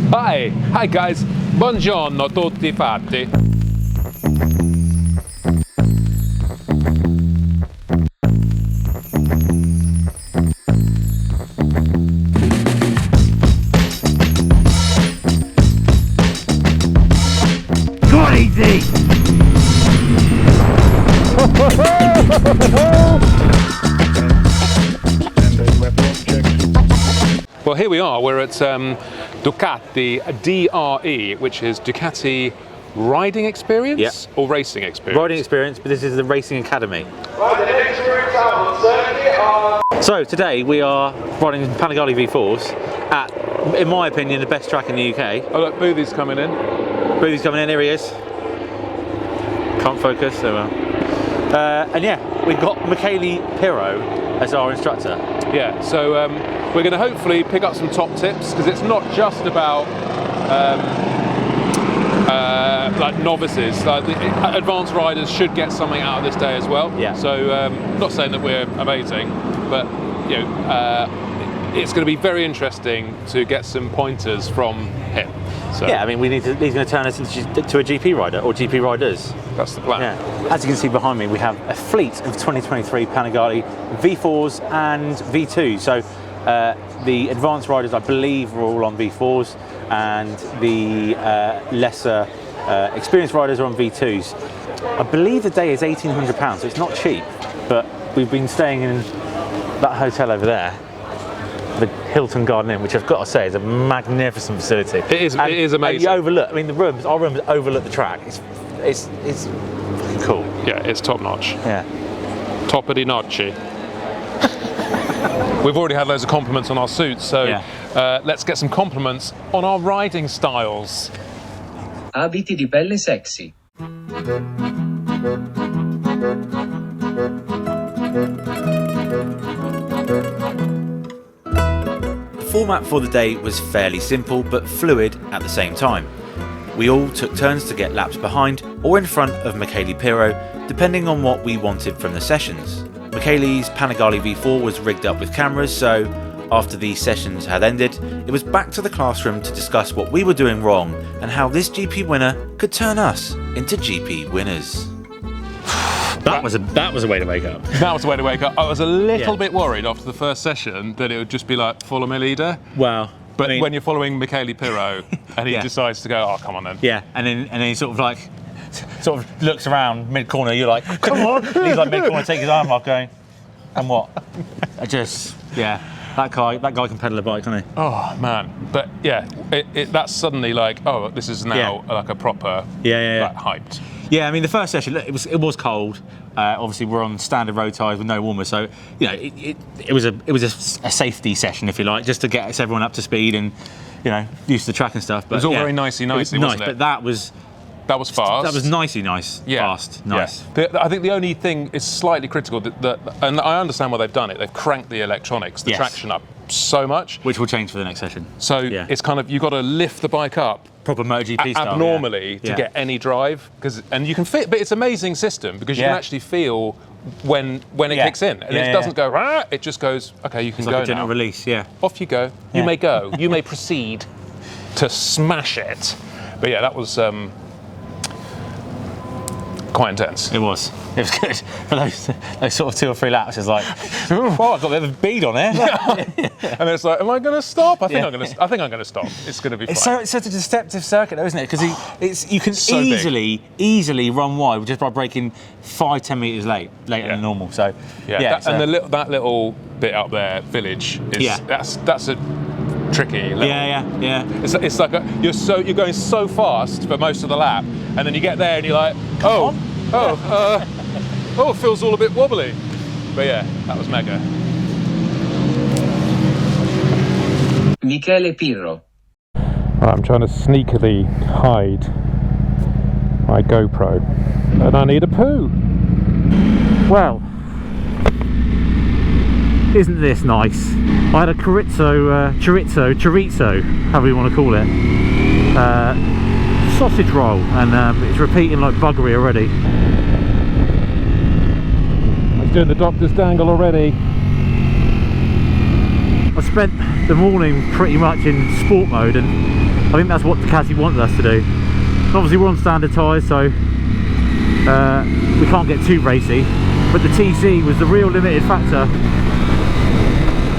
Hi guys, buongiorno tutti fatti. Go on, easy! Well, here we are. We're at Ducati DRE, which is Ducati riding experience or racing experience? Riding experience, but this is the Racing Academy. So today we are riding Panigale V4s at, in my opinion, the best track in the UK. Oh look, Boothy's coming in. Boothy's coming in, here he is. Can't focus, so well. And yeah, we've got Michele Pirro as our instructor. Yeah, so we're going to hopefully pick up some top tips, because it's not just about like novices. Like advanced riders should get something out of this day as well. Yeah. So not saying that we're amazing, but you know, it's going to be very interesting to get some pointers from him. So Yeah, I mean, he's going to turn us into a GP rider, or GP riders. that's the plan. Yeah. As you can see behind me, we have a fleet of 2023 Panigale V4s and V2s. So the advanced riders, I believe, are all on V4s, and the lesser experienced riders are on V2s. I believe the day is £1,800, so it's not cheap, but we've been staying in that hotel over there, the Hilton Garden Inn, which I've got to say is a magnificent facility. It is amazing. And you overlook, I mean, our rooms overlook the track. It's fucking cool. Yeah, it's top notch. Yeah. Toppity notchy. We've already had loads of compliments on our suits, so let's get some compliments on our riding styles. Abiti di pelle sexy. The format for the day was fairly simple but fluid at the same time. We all took turns to get laps behind or in front of Michele Pirro, depending on what we wanted from the sessions. Michele's Panigale V4 was rigged up with cameras, so after these sessions had ended, it was back to the classroom to discuss what we were doing wrong and how this GP winner could turn us into GP winners. That was a way to wake up. That was the way to wake up. I was a little bit worried after the first session that it would just be like, follow my leader. Wow. But when you're following Michele Pirro and he decides to go, oh, come on then. Yeah, and then he sort of looks around mid-corner, you're like, come on! And he's like mid-corner, take his arm off going, and what? That guy can pedal a bike, can't he? Oh man, but yeah, that's suddenly like, oh, this is now like a proper, like, hyped. Yeah, I mean the first session, look, it was cold. Obviously, we're on standard road tyres with no warmers, so you know it was a safety session, if you like, just to get everyone up to speed and used to the track and stuff. But it was all very nicey, wasn't it? But that was fast. That was nicey nice, fast, nice. Yeah. I think the only thing is slightly critical, and I understand why they've done it. They've cranked the electronics, the traction up so much, which will change for the next session. So it's kind of, you've got to lift the bike up proper MotoGP style, abnormally to get any drive, and you can fit. But it's an amazing system because you can actually feel when it kicks in, and it doesn't go. Rah, it just goes. Okay, you can it's go like a gentle now. Release, yeah. Off you go. You may go. You may proceed to smash it. But yeah, that was quite intense. It was good for those sort of 2 or 3 laps. It's like, oh, I've got a bit of a bead on here. And it's like, am I going to stop? I think I'm going to stop. It's going to be fine. It's such a deceptive circuit, though, isn't it? Because you can easily run wide just by braking 5-10 metres later than normal. So that little bit up there, village, is that's a tricky level. Yeah. It's like you're going so fast for most of the lap, and then you get there and you're like, it feels all a bit wobbly. But yeah, that was mega. Michele Pirro. I'm trying to sneakily hide my GoPro, and I need a poo. Well, isn't this nice? I had a chorizo, however you want to call it, sausage roll, and it's repeating like buggery already. I was doing the doctor's dangle already. I was spent the morning pretty much in sport mode, and I think that's what Ducati wanted us to do. Obviously we're on standard tyres, so we can't get too racy, but the TC was the real limited factor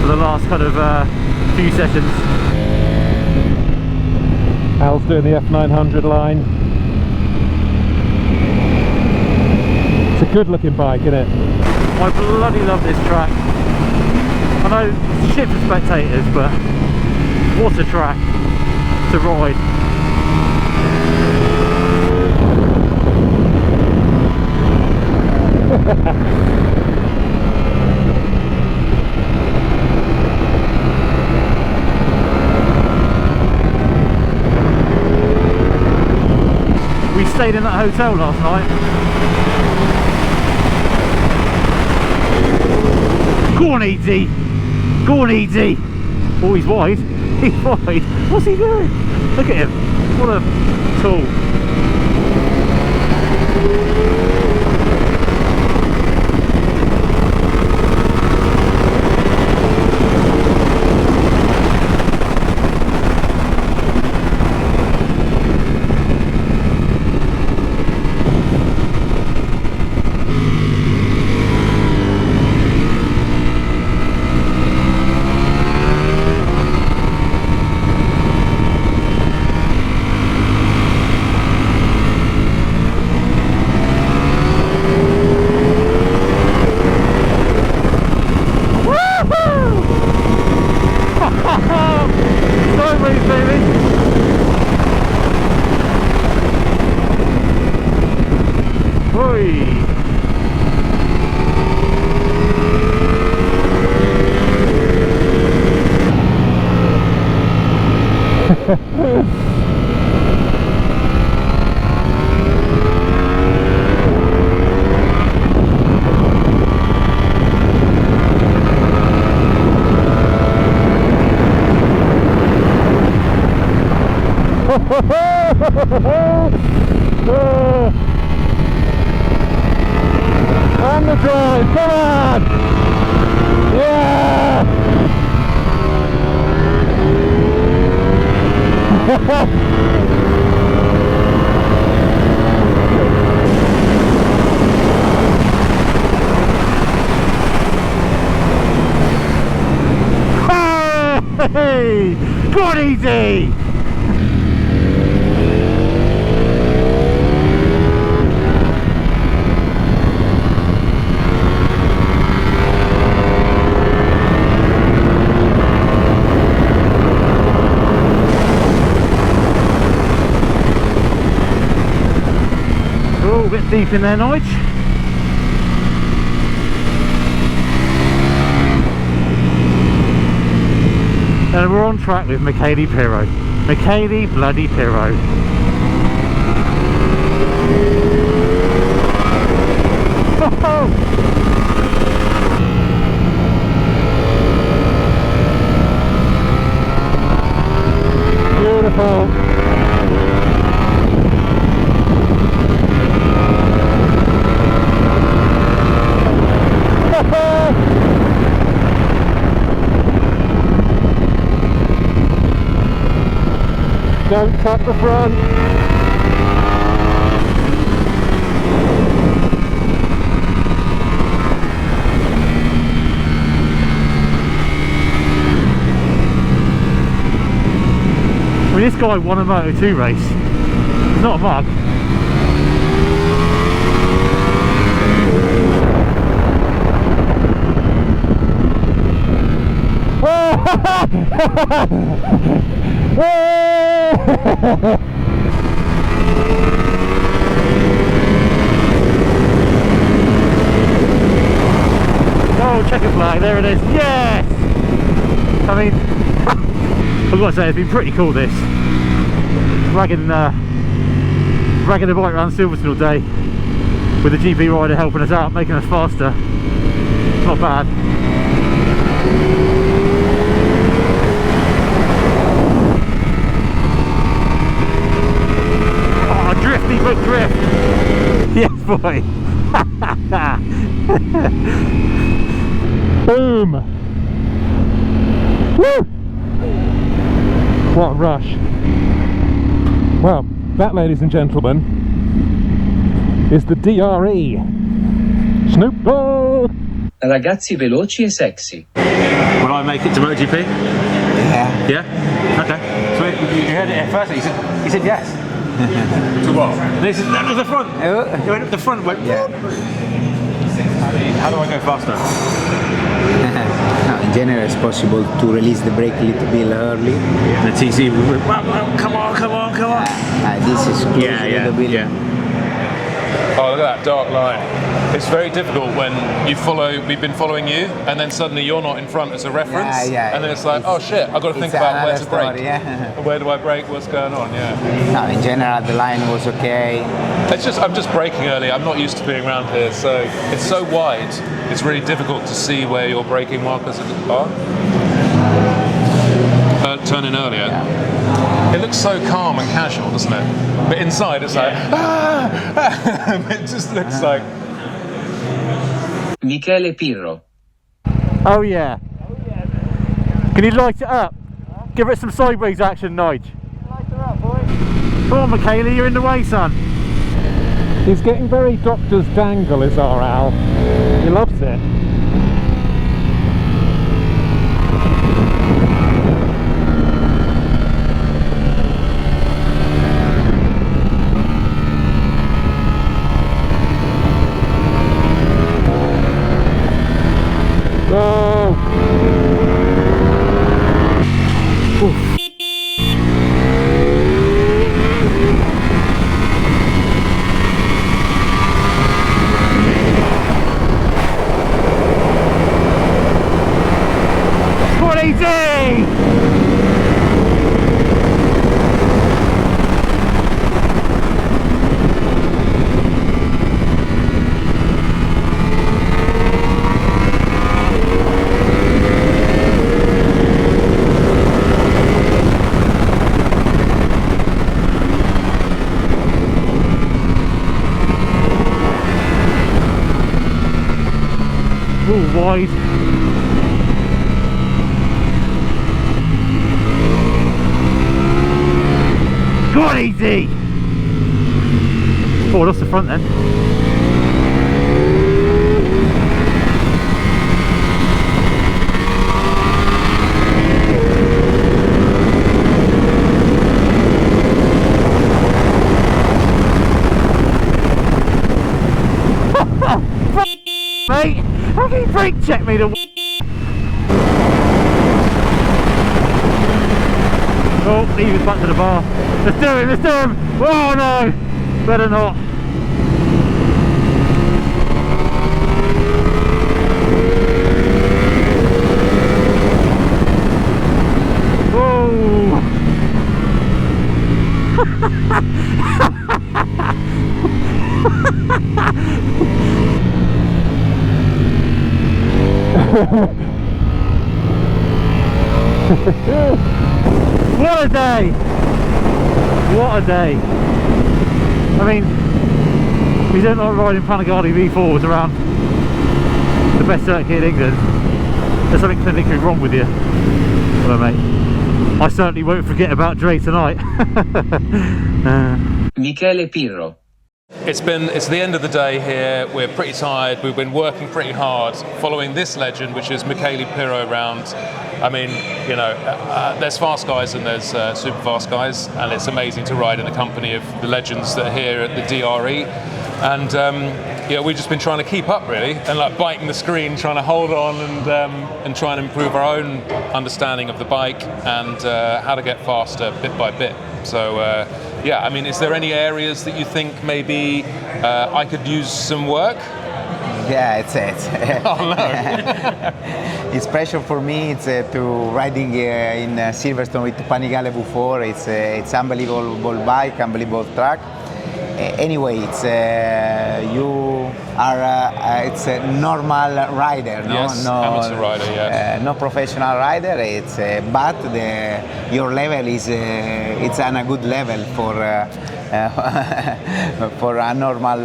for the last kind of few sessions. Al's doing the F900 line. It's a good looking bike, isn't it? I bloody love this track. I know it's shit for spectators, but what a track to ride. We stayed in that hotel last night. Go on, easy! Go on, easy! Oh, he's wide. He's wide. What's he doing? Look at him. What a tool. And the drive, come on! Yeah! Hey! Go on, easy! A bit deep in there, Nige. And we're on track with Michele Pirro. Michele bloody Pirro. Beautiful. Don't tap the front. I mean, this guy won a Moto2 race. He's not a mug. Oh, checker flag, there it is. Yes! I mean, I've got to say, it's been pretty cool, this. Dragging the bike around Silverstone all day with the GP rider helping us out, making us faster. Not bad. Oh, drifty but drift. Yes, boy. Boom. Woo! What a rush. Well, that, ladies and gentlemen, is the DRE. Snoop Dogg! Ragazzi veloci e sexy. Will I make it to MotoGP? Yeah. Yeah? Okay. Sweet. You heard it here first. He said yes. To what? This is the front. He went up the front, went. Yeah. How do I go faster? No, in general, it's possible to release the brake a little bit early. The TC went, come on. This is close a little bit. Oh, look at that dark line. It's very difficult when we've been following you, and then suddenly you're not in front as a reference. Yeah, and then it's like, oh shit, I've got to think about where to brake. Story, yeah. Where do I brake? What's going on? Yeah. No, in general, the line was okay. I'm just braking early. I'm not used to being around here, so it's so wide. It's really difficult to see where your braking markers are. Turning earlier. Yeah. It looks so calm and casual, doesn't it? But inside, it's like, it just looks like. Michele Pirro. Oh yeah. Can you light it up? Give it some sideways action, Nige. Light her up, boy. Come on, Michele, you're in the way, son. He's getting very Doctor's Dangle, is our Al. He loves it. Wide. Go on, easy! Oh, that's the front then. Mate, how can you brake check me to Oh, leave it back to the bar. Let's do him! Oh no! Better not. Oh! What a day! What a day! I mean, we don't like riding Panigale V4s around the best circuit in England. There's something clinically wrong with you. Well, mate, I certainly won't forget about Dre tonight. Michele Pirro. It's the end of the day here. We're pretty tired. We've been working pretty hard following this legend, which is Michele Pirro round. I mean, you know, there's fast guys and there's super fast guys, and it's amazing to ride in the company of the legends that are here at the DRE. And yeah, we've just been trying to keep up really, and like biting the screen, trying to hold on and try and improve our own understanding of the bike and how to get faster bit by bit. So yeah, I mean, is there any areas that you think maybe I could use some work? Yeah, it's Oh no! it's pressure for me. It's to riding in Silverstone with Panigale V4. It's unbelievable bike, unbelievable track. Anyway, it's you are it's a normal rider, no? Yes, no amateur rider, yes. No professional rider. It's but your level is it's on a good level for a normal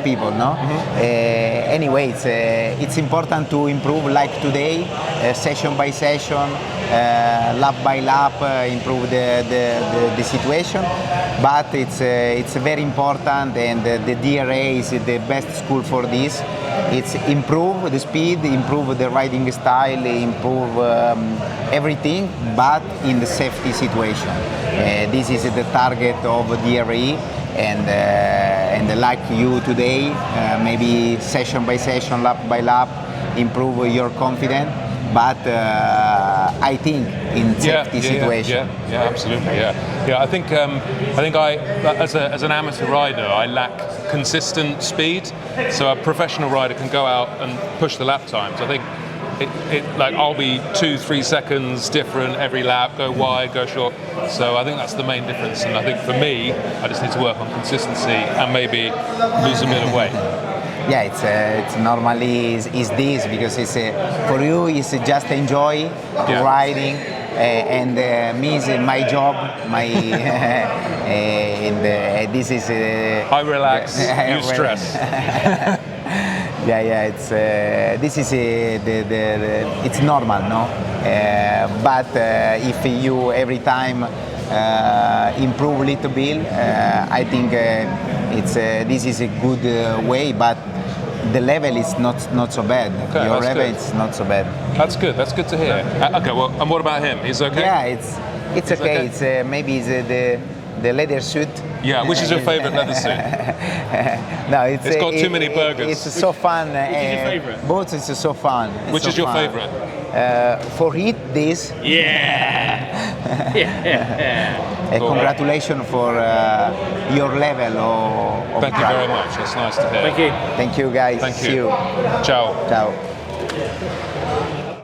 people, no? Anyway, it's important to improve like today, session by session. lap by lap, improve the situation. But it's very important, and the DRE is the best school for this. It's improve the speed, improve the riding style, improve everything, but in the safety situation. This is the target of DRE, and like you today, maybe session by session, lap by lap, improve your confidence. But I think in safety situation. Yeah, absolutely. Yeah. I think I as an amateur rider, I lack consistent speed. So a professional rider can go out and push the lap times. I think like I'll be 2-3 seconds different every lap, go wide, go short. So I think that's the main difference. And I think for me, I just need to work on consistency and maybe lose a bit of weight. Yeah, it's normally is this, because it's for you it's just enjoy riding, and me is my job, my and this is I relax, you stress. Yeah, it's this is it's normal, no? But if you every time improve a little bit, I think it's this is a good way, but the level is not so bad. Okay, your level good. is not so bad. That's good. That's good to hear. Okay, well, and what about him? He's okay? Yeah, it's okay. okay? It's maybe it's the leather suit. Yeah, which is your favorite leather suit? No, it's got too many burgers. It's so fun. Which is your favorite? Both is so fun. It's Which so is your fun. favorite? For it, this. Yeah. Cool. Congratulations for your level of Thank you track. very much. That's nice to hear. Thank you. Thank you, guys. Thank See you. you. Ciao. Ciao.